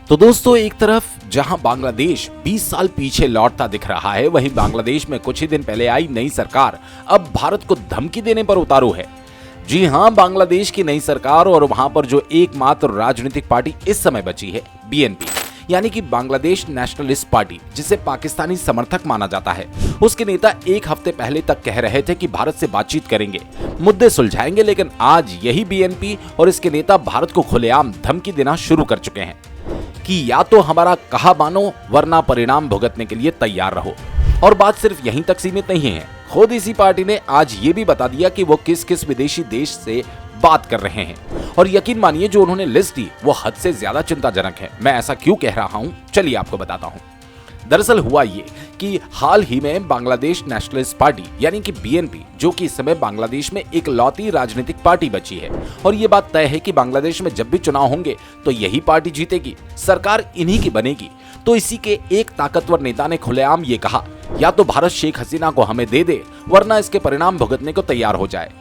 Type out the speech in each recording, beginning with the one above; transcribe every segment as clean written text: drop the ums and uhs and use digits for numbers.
तो दोस्तों, एक तरफ जहां बांग्लादेश 20 साल पीछे लौटता दिख रहा है, वहीं बांग्लादेश में कुछ ही दिन पहले आई नई सरकार अब भारत को धमकी देने पर उतारू है। जी हां, बांग्लादेश की नई सरकार और वहां पर जो एकमात्र राजनीतिक पार्टी इस समय बची है, बीएनपी, यानी कि बांग्लादेश नेशनलिस्ट पार्टी, जिसे पाकिस्तानी समर्थक माना जाता है, उसके नेता एक हफ्ते पहले तक कह रहे थे कि भारत से बातचीत करेंगे, मुद्दे सुलझाएंगे, लेकिन आज यही बीएनपी और इसके नेता भारत को खुलेआम धमकी देना शुरू कर चुके हैं कि या तो हमारा कहा मानो वरना परिणाम भुगतने के लिए तैयार रहो। और बात सिर्फ यहीं तक सीमित नहीं है, खुद इसी पार्टी ने आज ये भी बता दिया कि वो किस किस विदेशी देश से बात कर रहे हैं। और यकीन मानिए, जो उन्होंने लिस्ट दी वो हद से ज्यादा चिंताजनक है। मैं ऐसा क्यों कह रहा हूं, चलिए आपको बताता हूं। दरअसल हुआ ये कि हाल ही में बांग्लादेश नेशनलिस्ट पार्टी यानी कि बीएनपी, जो कि इस समय बांग्लादेश में एक लौती राजनीतिक पार्टी बची है, और ये बात तय है कि बांग्लादेश में जब भी चुनाव होंगे तो यही पार्टी जीतेगी, सरकार इन्हीं की बनेगी। तो इसी के एक ताकतवर नेता ने खुलेआम ये कहा, या तो भारत शेख हसीना को हमें दे दे वरना इसके परिणाम भुगतने को तैयार हो जाए।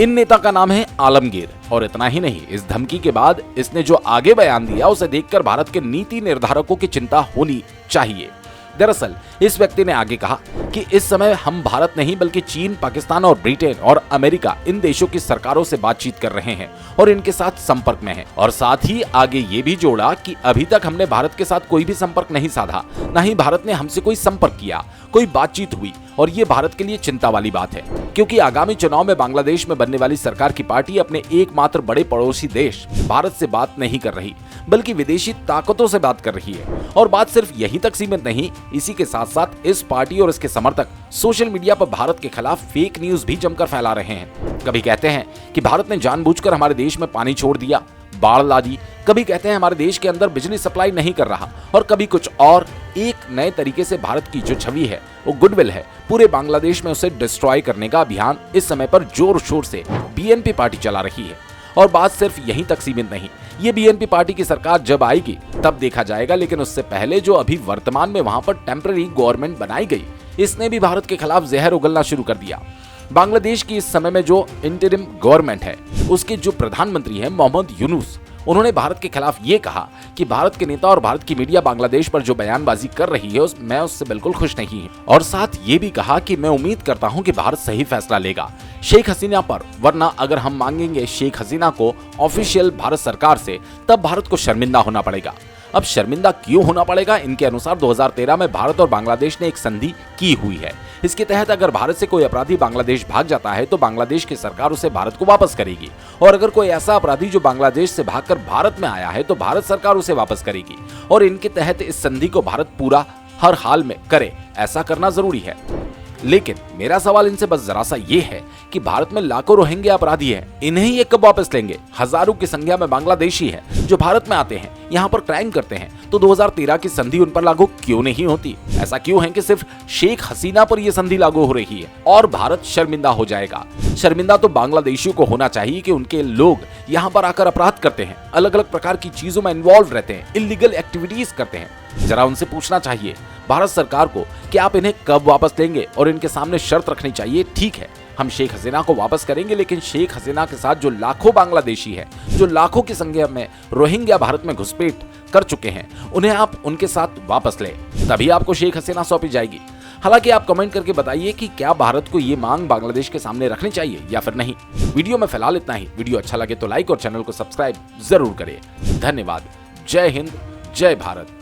इन नेता का नाम है आलमगीर। और इतना ही नहीं, इस धमकी के बाद इसने जो आगे बयान दिया उसे देखकर भारत के नीति निर्धारकों की चिंता होनी चाहिए। दरअसल इस व्यक्ति ने आगे कहा कि इस समय हम भारत नहीं बल्कि चीन, पाकिस्तान और ब्रिटेन और अमेरिका, इन देशों की सरकारों से बातचीत कर रहे हैं और इनके साथ संपर्क में हैं। और साथ ही आगे ये भी जोड़ा कि अभी तक हमने भारत के साथ कोई भी संपर्क नहीं साधा, न ही भारत ने हमसे कोई संपर्क किया, कोई बातचीत हुई। और ये भारत के लिए चिंता वाली बात है, क्योंकि आगामी चुनाव में बांग्लादेश में बनने वाली सरकार की पार्टी अपने एकमात्र बड़े पड़ोसी देश भारत से बात नहीं कर रही, बल्कि विदेशी ताकतों से बात कर रही है। और बात सिर्फ यहीं तक सीमित नहीं, इसी के साथ साथ इस पार्टी और इसके समर्थक सोशल मीडिया पर भारत के खिलाफ फेक न्यूज भी जमकर फैला रहे हैं। कभी कहते हैं कि भारत ने जानबूझकर हमारे देश में पानी छोड़ दिया, बाढ़ ला दी, कभी कहते हैं हमारे देश के अंदर बिजली सप्लाई नहीं कर रहा, और कभी कुछ और। एक नए तरीके से भारत की जो छवि है, वो गुडविल है, पूरे बांग्लादेश में उसे डिस्ट्रॉय करने का अभियान इस समय पर जोर शोर से बीएनपी पार्टी चला रही है। और बात सिर्फ यहीं तक सीमित नहीं, ये बीएनपी पार्टी की सरकार जब आएगी तब देखा जाएगा, लेकिन उससे पहले जो अभी वर्तमान में वहां पर टेम्पररी गवर्नमेंट बनाई गई, इसने भी भारत के खिलाफ जहर उगलना शुरू कर दिया। बांग्लादेश की इस समय में जो इंटरिम गवर्नमेंट है, उसके जो प्रधानमंत्री हैं मोहम्मद यूनुस, उन्होंने भारत के खिलाफ ये कहा कि भारत के नेता और भारत की मीडिया बांग्लादेश पर जो बयानबाजी कर रही है मैं उससे बिल्कुल खुश नहीं हूं। और साथ ये भी कहा कि मैं उम्मीद करता हूं कि भारत सही फैसला लेगा शेख हसीना पर, वरना अगर हम मांगेंगे शेख हसीना को ऑफिशियल भारत सरकार से, तब भारत को शर्मिंदा होना पड़ेगा। अब शर्मिंदा क्यों होना पड़ेगा? इनके अनुसार 2013 में भारत और बांग्लादेश ने एक संधि की हुई है। इसके तहत अगर भारत से कोई अपराधी बांग्लादेश भाग जाता है तो बांग्लादेश की सरकार उसे भारत को वापस करेगी, और अगर कोई ऐसा अपराधी जो बांग्लादेश से भागकर भारत में आया है तो भारत सरकार उसे वापस करेगी। और इनके तहत इस संधि को भारत पूरा हर हाल में करे, ऐसा करना जरूरी है। लेकिन मेरा सवाल इनसे बस जरा सा ये है कि भारत में लाखों रोहिंग्या अपराधी हैं, इन्हें ये कब वापस लेंगे? हजारों की संख्या में बांग्लादेशी है जो भारत में आते हैं, यहाँ पर क्राइम करते हैं, तो 2013 की संधि उन पर लागू क्यों नहीं होती? ऐसा क्यों है कि सिर्फ शेख हसीना पर यह संधि लागू हो रही है और भारत शर्मिंदा हो जाएगा? शर्मिंदा तो बांग्लादेशियों को होना चाहिए कि उनके लोग यहाँ पर आकर अपराध करते हैं, अलग अलग प्रकार की चीजों में इन्वॉल्व रहते हैं, इलीगल एक्टिविटीज करते हैं। जरा उनसे पूछना चाहिए भारत सरकार को कि आप इन्हें कब वापस लेंगे, और इनके सामने शर्त रखनी चाहिए, ठीक है हम शेख हसीना को वापस करेंगे, लेकिन शेख हसीना के साथ जो लाखों बांग्लादेशी है, जो लाखों की संख्या में रोहिंग्या भारत में घुसपैठ कर चुके हैं, उन्हें आप उनके साथ वापस ले, तभी आपको शेख हसीना सौंपी जाएगी। हालांकि आप कमेंट करके बताइए कि क्या भारत को ये मांग बांग्लादेश के सामने रखनी चाहिए या फिर नहीं। वीडियो में फिलहाल इतना ही। वीडियो अच्छा लगे तो लाइक और चैनल को सब्सक्राइब जरूर करें। धन्यवाद। जय हिंद, जय भारत।